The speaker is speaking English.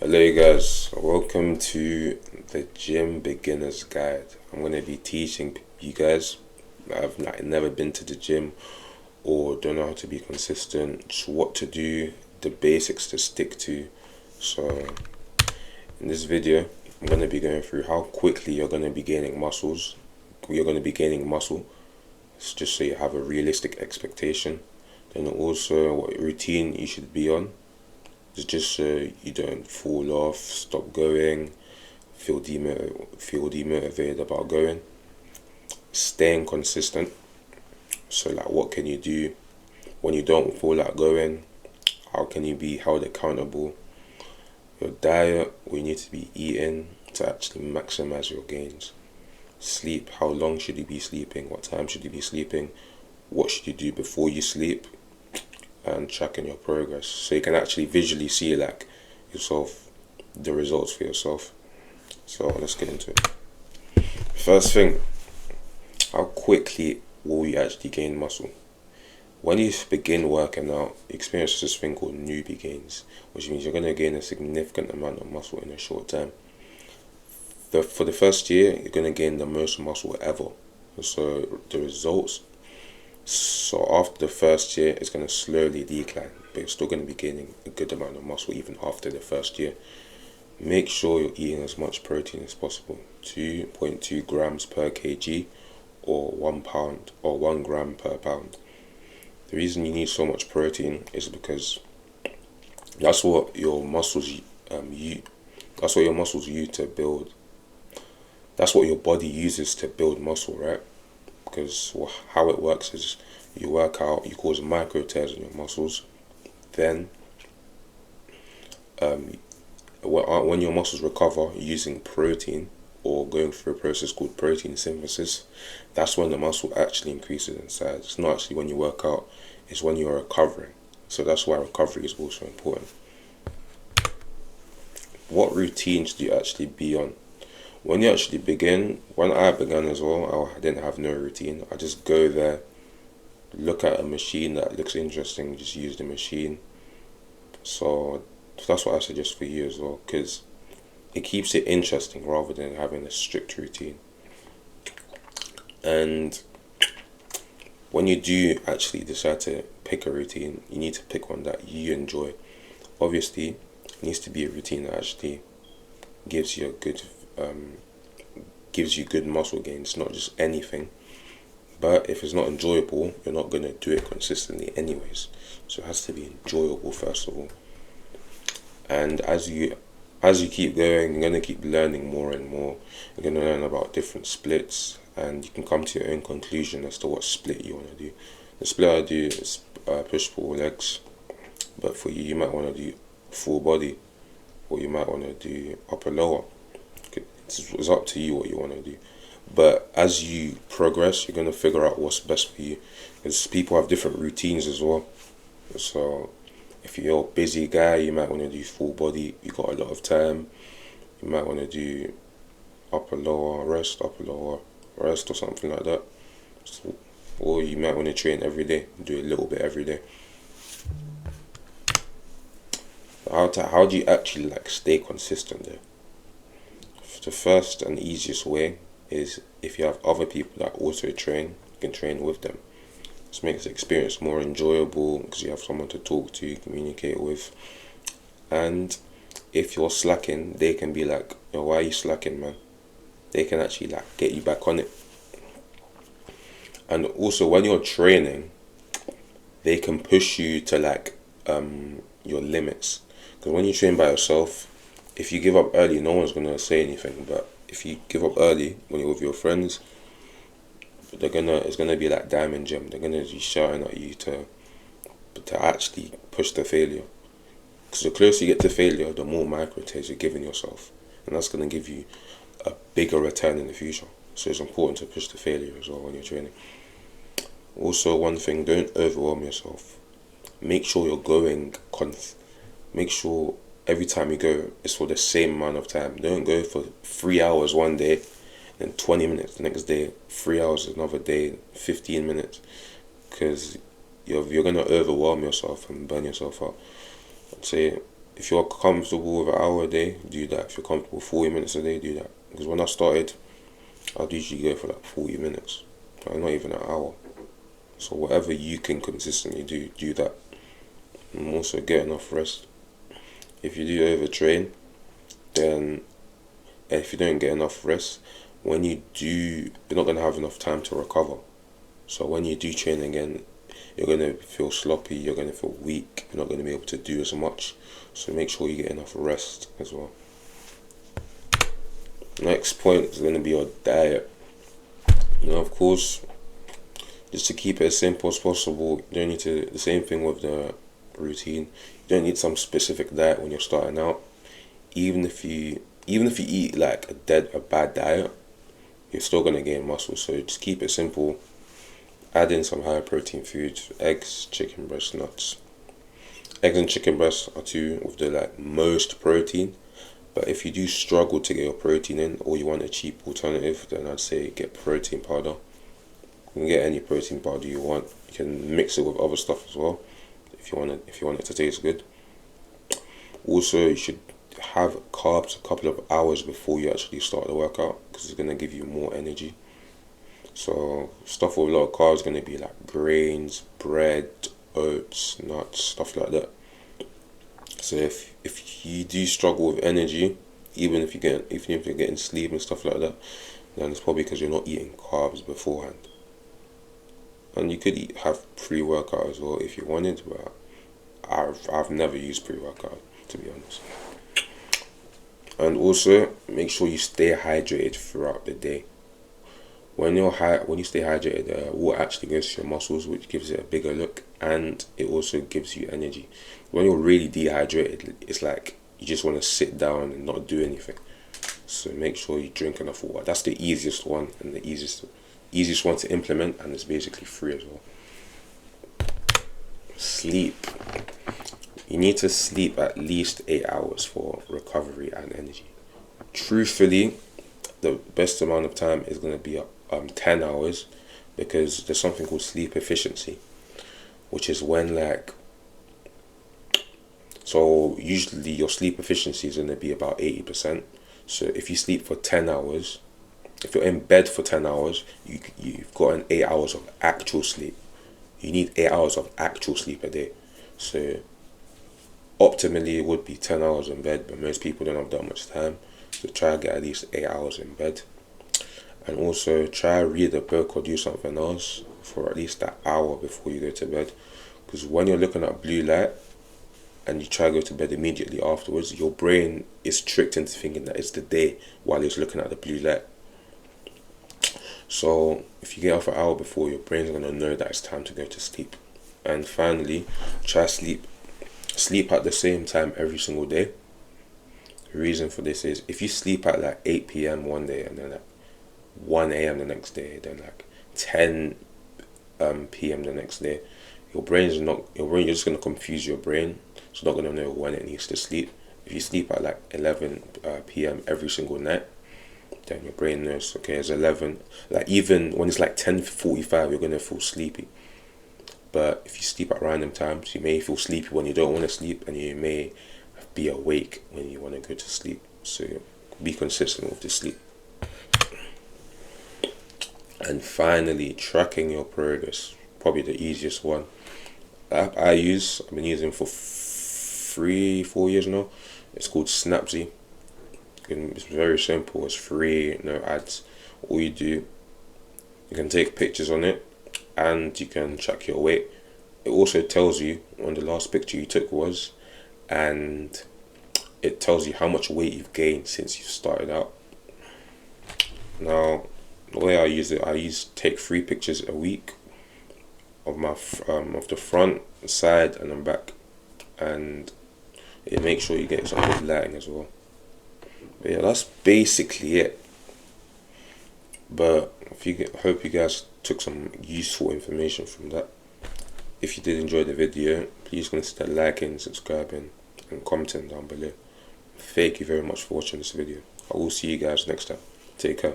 Hello, you guys. Welcome to the Gym Beginner's Guide. I'm going to be teaching you guys that have never been to the gym or don't know how to be consistent, just what to do, the basics to stick to. So, in this video, I'm going to be going through how quickly you're going to be gaining muscles. You're going to be gaining muscle, it's just so you have a realistic expectation. Then also what routine you should be on. It's just so you don't fall off, stop going, feel demotivated about going. Staying consistent. So like what can you do when you don't feel like going? How can you be held accountable? Your diet, what you need to be eating to actually maximize your gains. Sleep, how long should you be sleeping? What time should you be sleeping? What should you do before you sleep? And tracking your progress so you can actually visually see like yourself, the results for yourself. So let's get into it. First thing, how quickly will you actually gain muscle? When you begin working out, you experience this thing called newbie gains, which means you're going to gain a significant amount of muscle in a short time. For the first year, you're going to gain the most muscle ever. So the results, so after the first year, it's going to slowly decline, but you're still going to be gaining a good amount of muscle even after the first year. Make sure you're eating as much protein as possible, 2.2 grams per kg or 1 pound or 1 gram per pound. The reason you need so much protein is because that's what your muscles use to build. That's what your body uses to build muscle, right? Because how it works is you work out, you cause micro tears in your muscles, then when your muscles recover using protein or going through a process called protein synthesis, that's when the muscle actually increases in size. It's not actually when you work out, it's when you're recovering. So that's why recovery is also important. What routines do you actually be on? When you actually begin, when I began as well, I didn't have no routine. I just go there, look at a machine that looks interesting, just use the machine. So that's what I suggest for you as well, because it keeps it interesting rather than having a strict routine. And when you do actually decide to pick a routine, you need to pick one that you enjoy. Obviously, it needs to be a routine that actually gives you good muscle gains, not just anything. But if it's not enjoyable, you're not going to do it consistently anyways. So it has to be enjoyable first of all. And as you keep going, you're going to keep learning more and more. You're going to learn about different splits, and you can come to your own conclusion as to what split you want to do. The split I do is push-pull legs, but for you, you might want to do full body, or you might want to do upper-lower. It's up to you what you want to do. But as you progress, you're going to figure out what's best for you. Because people have different routines as well. So if you're a busy guy, you might want to do full body. You got a lot of time. You might want to do upper lower rest or something like that. So, or you might want to train every day. Do a little bit every day. How do you actually stay consistent there? The first and easiest way is if you have other people that also train, you can train with them. This makes the experience more enjoyable because you have someone to talk to, communicate with. And if you're slacking, they can be like, yo, why are you slacking, man? They can actually get you back on it. And also when you're training, they can push you to your limits. Because when you train by yourself, if you give up early, no one's gonna say anything. But if you give up early when you're with your friends, it's gonna be like Diamond Gym. They're gonna be shouting at you to actually push the failure. Because the closer you get to failure, the more micro tears you're giving yourself, and that's gonna give you a bigger return in the future. So it's important to push the failure as well when you're training. Also, one thing: don't overwhelm yourself. Make sure you're going. Make sure every time you go, it's for the same amount of time. Don't go for 3 hours one day, then 20 minutes the next day, 3 hours another day, 15 minutes. Because you're going to overwhelm yourself and burn yourself out. I'd say if you're comfortable with an hour a day, do that. If you're comfortable with 40 minutes a day, do that. Because when I started, I'd usually go for like 40 minutes, like not even an hour. So whatever you can consistently do, do that. And also get enough rest. If you do overtrain, then if you don't get enough rest, when you do, you're not going to have enough time to recover. So when you do train again, you're going to feel sloppy, you're going to feel weak, you're not going to be able to do as much. So make sure you get enough rest as well. Next point is going to be your diet. Of course, just to keep it as simple as possible, you don't need to, the same thing with the routine, you don't need some specific diet when you're starting out. Even if you eat like a bad diet, you're still going to gain muscle. So just keep it simple. Add in some higher protein foods: eggs, chicken breast, nuts. Eggs and chicken breasts are two with the like most protein. But if you do struggle to get your protein in, or you want a cheap alternative, then I'd say get protein powder. You can get any protein powder you want. You can mix it with other stuff as well, if you want it to taste good. Also, you should have carbs a couple of hours before you actually start the workout, because it's gonna give you more energy. So stuff with a lot of carbs is gonna be like grains, bread, oats, nuts, stuff like that. So if you do struggle with energy, even if you're getting sleep and stuff like that, then it's probably because you're not eating carbs beforehand. And you could have pre-workout as well if you wanted, but I've never used pre-workout, to be honest. And also make sure you stay hydrated throughout the day. When you stay hydrated, water actually goes to your muscles, which gives it a bigger look, and it also gives you energy. When you're really dehydrated, it's like you just want to sit down and not do anything. So make sure you drink enough water. That's the easiest one, and the easiest one to implement, and it's basically free as well. Sleep. You need to sleep at least 8 hours for recovery and energy. Truthfully, the best amount of time is going to be 10 hours, because there's something called sleep efficiency, which is when so usually your sleep efficiency is going to be about 80%. So if you sleep for 10 hours, if you're in bed for 10 hours, you've got 8 hours of actual sleep. You need 8 hours of actual sleep a day. So optimally it would be 10 hours in bed, but most people don't have that much time. So try to get at least 8 hours in bed. And also try to read a book or do something else for at least an hour before you go to bed. Because when you're looking at blue light and you try to go to bed immediately afterwards, your brain is tricked into thinking that it's the day while it's looking at the blue light. So if you get off an hour before, your brain's going to know that it's time to go to sleep. And finally, try sleep at the same time every single day. The reason for this is, if you sleep at like 8 p.m. one day and then like 1 a.m. the next day, then like 10 p.m. the next day, you're just going to confuse your brain. It's not going to know when it needs to sleep. If you sleep at like 11 p.m. every single night, then your brain knows, okay, it's 11. Like even when it's like 10:45, you're going to feel sleepy. But if you sleep at random times, you may feel sleepy when you don't want to sleep, and you may be awake when you want to go to sleep. So be consistent with the sleep. And finally, tracking your progress. Probably the easiest one. The app I've been using for 3-4 years now. It's called Snapsy. It's very simple. It's free, no ads. All you do, you can take pictures on it, and you can track your weight. It also tells you when the last picture you took was, and it tells you how much weight you've gained since you started out. Now, the way I use it, take 3 pictures a week of my of the front, side, and the back, and it makes sure you get some good lighting as well. But yeah, that's basically it. But hope you guys took some useful information from that. If you did enjoy the video, please consider liking, subscribing, and commenting down below. Thank you very much for watching this video. I will see you guys next time. Take care.